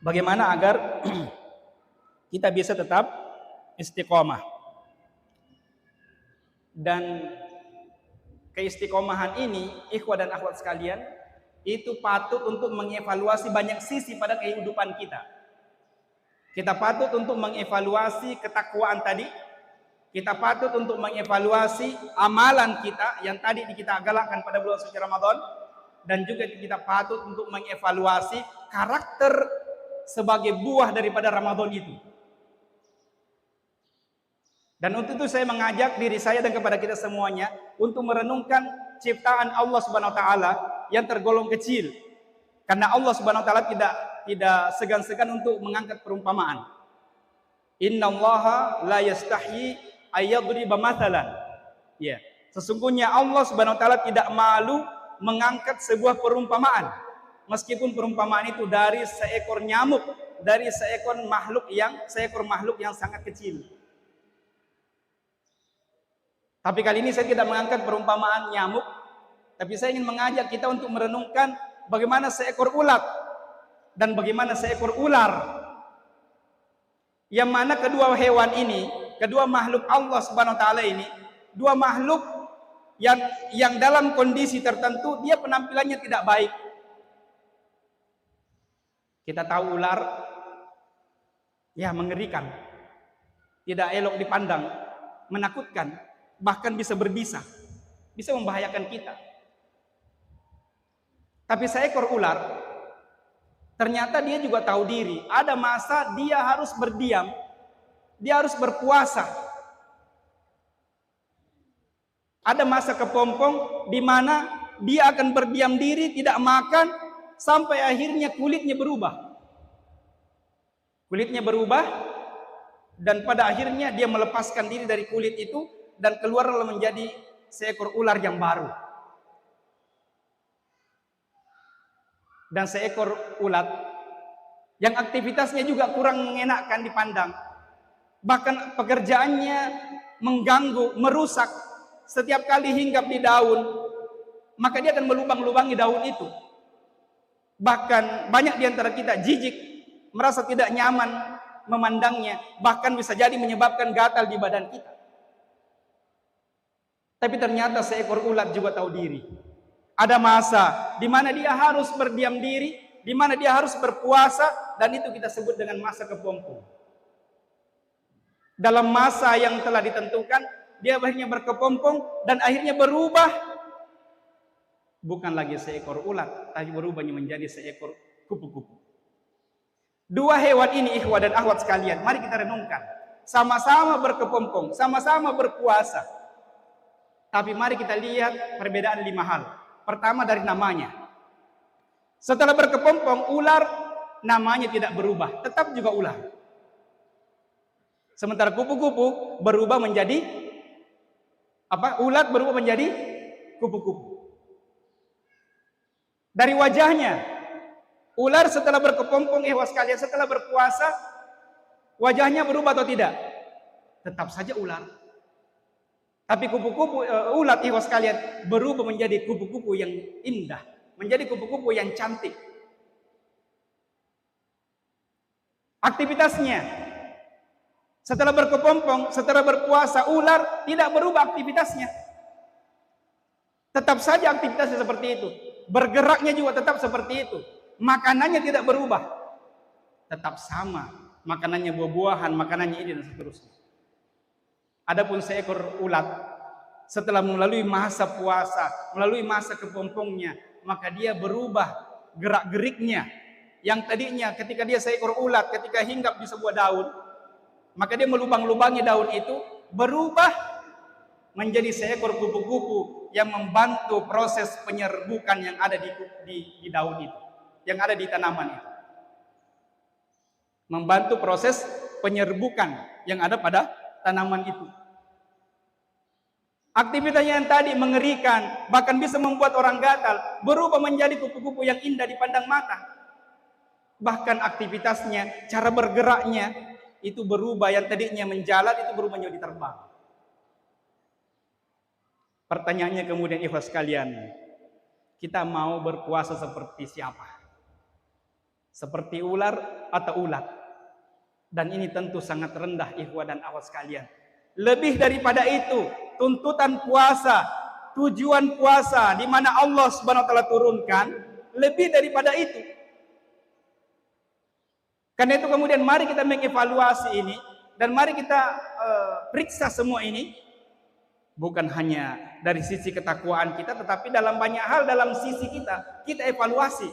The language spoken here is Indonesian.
Bagaimana agar kita bisa tetap istiqomah. Dan keistiqomahan ini, ikhwah dan akhwat sekalian, itu patut untuk mengevaluasi banyak sisi pada kehidupan kita. Kita patut untuk mengevaluasi ketakwaan tadi. Kita patut untuk mengevaluasi amalan kita yang tadi kita galakkan pada bulan suci Ramadan. Dan juga kita patut untuk mengevaluasi karakter sebagai buah daripada Ramadan itu. Dan untuk itu saya mengajak diri saya dan kepada kita semuanya untuk merenungkan ciptaan Allah Subhanahu wa taala yang tergolong kecil. Karena Allah Subhanahu wa taala tidak segan-segan untuk mengangkat perumpamaan. Innallaha la yastahyi ayyadriba mathalan. Ya, sesungguhnya Allah Subhanahu wa taala tidak malu mengangkat sebuah perumpamaan. Meskipun perumpamaan itu dari seekor nyamuk, dari seekor makhluk yang sangat kecil. Tapi kali ini saya tidak mengangkat perumpamaan nyamuk, tapi saya ingin mengajak kita untuk merenungkan bagaimana seekor ulat dan bagaimana seekor ular. Yang mana kedua hewan ini, kedua makhluk Allah Subhanahu wa taala ini, dua makhluk yang dalam kondisi tertentu dia penampilannya tidak baik. Kita tahu ular ya mengerikan, tidak elok dipandang, menakutkan, bahkan bisa berbisa, bisa membahayakan kita. Tapi seekor ular ternyata dia juga tahu diri. Ada masa dia harus berdiam, dia harus berpuasa. Ada masa kepompong di mana dia akan berdiam diri, tidak makan sampai akhirnya kulitnya berubah. Kulitnya berubah dan pada akhirnya dia melepaskan diri dari kulit itu dan keluarlah menjadi seekor ular yang baru. Dan seekor ulat yang aktivitasnya juga kurang mengenakkan dipandang. Bahkan pekerjaannya mengganggu, merusak. Setiap kali hinggap di daun, maka dia akan melubang-lubangi daun itu. Bahkan banyak di antara kita jijik, merasa tidak nyaman memandangnya, bahkan bisa jadi menyebabkan gatal di badan kita. Tapi ternyata seekor ulat juga tahu diri. Ada masa di mana dia harus berdiam diri, di mana dia harus berpuasa, dan itu kita sebut dengan masa kepompong. Dalam masa yang telah ditentukan, dia akhirnya berkepompong dan akhirnya berubah. Bukan lagi seekor ulat, tapi berubahnya menjadi seekor kupu-kupu. Dua hewan ini, ikhwah dan akhwat sekalian, mari kita renungkan. Sama-sama berkepompong, sama-sama berpuasa. Tapi mari kita lihat perbedaan 5 hal. Pertama dari namanya. Setelah berkepompong, ular namanya tidak berubah, tetap juga ular. Sementara kupu-kupu berubah menjadi ulat berubah menjadi kupu-kupu. Dari wajahnya, ular setelah berkepompong, sekalian, setelah berpuasa, wajahnya berubah atau tidak? Tetap saja ular. Tapi kupu-kupu, ulat sekalian, berubah menjadi kupu-kupu yang indah, menjadi kupu-kupu yang cantik. Aktivitasnya, setelah berkepompong, setelah berpuasa, ular tidak berubah aktivitasnya. Tetap saja aktivitasnya seperti itu. Bergeraknya juga tetap seperti itu. Makanannya tidak berubah. Tetap sama. Makanannya buah-buahan, makanannya ini dan seterusnya. Adapun seekor ulat, setelah melalui masa puasa, melalui masa kepompongnya, maka dia berubah gerak-geriknya. Yang tadinya ketika dia seekor ulat, ketika hinggap di sebuah daun, maka dia melubang-lubangi daun itu, berubah menjadi seekor kupu-kupu yang membantu proses penyerbukan yang ada di daun itu, yang ada di tanaman itu. Membantu proses penyerbukan yang ada pada tanaman itu. Aktivitasnya yang tadi mengerikan, bahkan bisa membuat orang gatal, berubah menjadi kupu-kupu yang indah dipandang mata. Bahkan aktivitasnya, cara bergeraknya, itu berubah, yang tadinya menjalar itu berubah menjadi terbang. Pertanyaannya kemudian, ikhwas sekalian, kita mau berpuasa seperti siapa? seperti ular atau ulat. Dan ini tentu sangat rendah ikhwah dan akhwat sekalian. Lebih daripada itu, tuntutan puasa, tujuan puasa di mana Allah Subhanahu wa taala turunkan, lebih daripada itu. Karena itu kemudian mari kita mengevaluasi ini dan mari kita periksa semua ini, bukan hanya dari sisi ketakwaan kita, tetapi dalam banyak hal dalam sisi kita evaluasi.